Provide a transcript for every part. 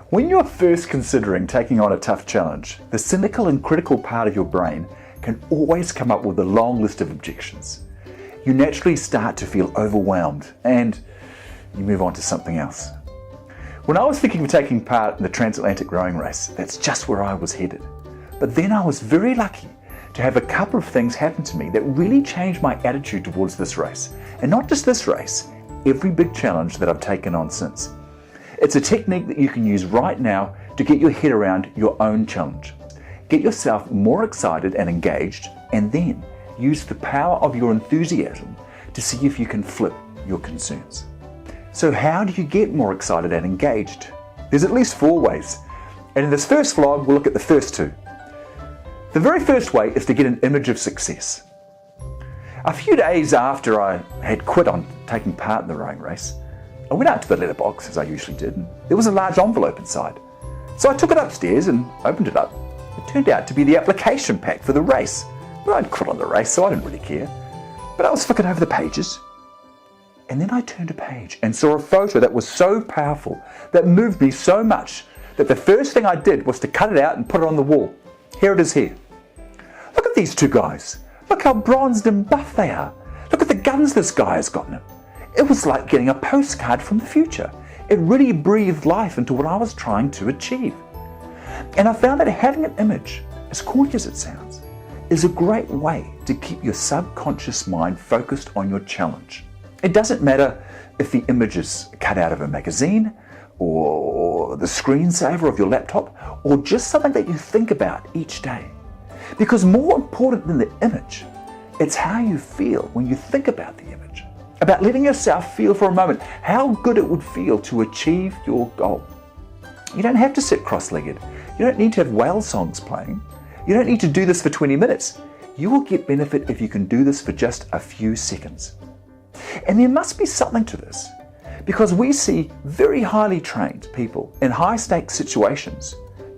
When you're first considering taking on a tough challenge, the cynical and critical part of your brain can always come up with a long list of objections. You naturally start to feel overwhelmed and you move on to something else. When I was thinking of taking part in the transatlantic rowing race, that's just where I was headed. But then I was very lucky to have a couple of things happen to me that really changed my attitude towards this race. And not just this race, every big challenge that I've taken on since. It's a technique that you can use right now to get your head around your own challenge. Get yourself more excited and engaged, and then use the power of your enthusiasm to see if you can flip your concerns. So how do you get more excited and engaged? There's at least 4 ways, and in this first vlog we'll look at the first 2. The very first way is to get an image of success. A few days after I had quit on taking part in the rowing race, I went out to the letterbox as I usually did, and there was a large envelope inside. So I took it upstairs and opened it up. It turned out to be the application pack for the race. Well, I'd quit on the race, so I didn't really care. But I was flicking over the pages, and then I turned a page and saw a photo that was so powerful, that moved me so much, that the first thing I did was to cut it out and put it on the wall. Here it is here. Look at these 2 guys. Look how bronzed and buff they are. Look at the guns this guy has gotten him. It was like getting a postcard from the future. It really breathed life into what I was trying to achieve. And I found that having an image, as corny as it sounds, is a great way to keep your subconscious mind focused on your challenge. It doesn't matter if the image is cut out of a magazine, or the screensaver of your laptop, or just something that you think about each day. Because more important than the image, it's how you feel when you think about the image. About letting yourself feel for a moment how good it would feel to achieve your goal. You don't have to sit cross-legged. You don't need to have whale songs playing. You don't need to do this for 20 minutes. You will get benefit if you can do this for just a few seconds. And there must be something to this, because we see very highly trained people in high-stakes situations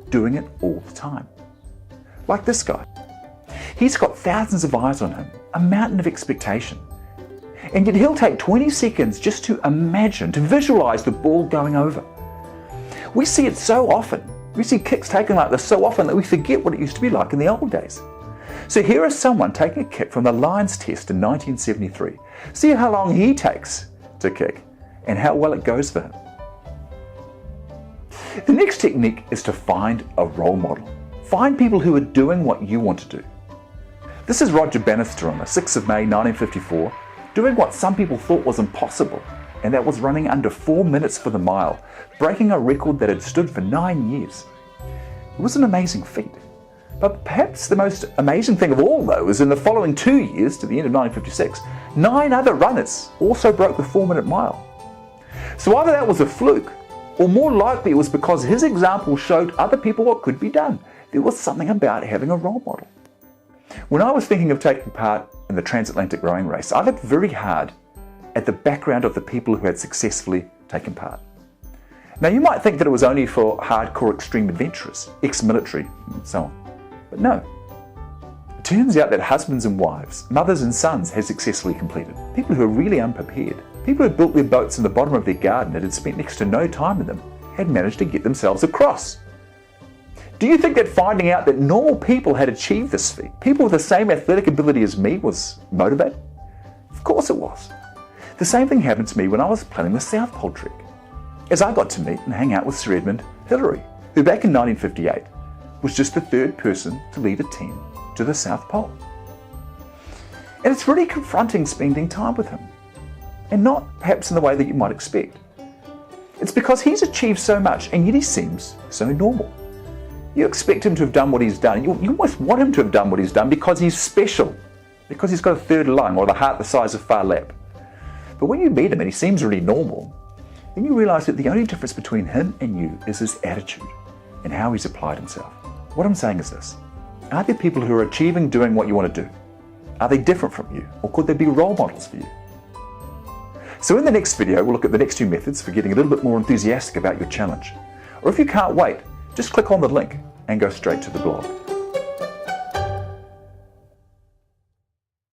doing it all the time. Like this guy. He's got thousands of eyes on him, a mountain of expectation. And yet he'll take 20 seconds just to imagine, to visualize the ball going over. We see it so often. We see kicks taken like this so often that we forget what it used to be like in the old days. So here is someone taking a kick from the Lions test in 1973. See how long he takes to kick and how well it goes for him. The next technique is to find a role model. Find people who are doing what you want to do. This is Roger Bannister on the 6th of May 1954, doing what some people thought was impossible, and that was running under 4 minutes for the mile, breaking a record that had stood for 9 years. It was an amazing feat. But perhaps the most amazing thing of all, though, is in the following 2 years, to the end of 1956, 9 other runners also broke the 4-minute mile. So either that was a fluke, or more likely it was because his example showed other people what could be done. There was something about having a role model. When I was thinking of taking part in the transatlantic rowing race, I looked very hard at the background of the people who had successfully taken part. Now you might think that it was only for hardcore extreme adventurers, ex-military and so on. But no. It turns out that husbands and wives, mothers and sons had successfully completed. People who were really unprepared. People who had built their boats in the bottom of their garden and had spent next to no time in them had managed to get themselves across. Do you think that finding out that normal people had achieved this feat, people with the same athletic ability as me, was motivating? Of course it was. The same thing happened to me when I was planning the South Pole trek, as I got to meet and hang out with Sir Edmund Hillary, who back in 1958 was just the 3rd person to lead a team to the South Pole. And it's really confronting spending time with him, and not perhaps in the way that you might expect. It's because he's achieved so much and yet he seems so normal. You expect him to have done what he's done. You almost want him to have done what he's done because he's special, because he's got a 3rd lung or the heart the size of Phar Lap. But when you meet him and he seems really normal, then you realize that the only difference between him and you is his attitude and how he's applied himself. What I'm saying is this: are there people who are achieving doing what you want to do? Are they different from you, or could they be role models for you? So in the next video, we'll look at the next 2 methods for getting a little bit more enthusiastic about your challenge. Or if you can't wait, just click on the link and go straight to the blog.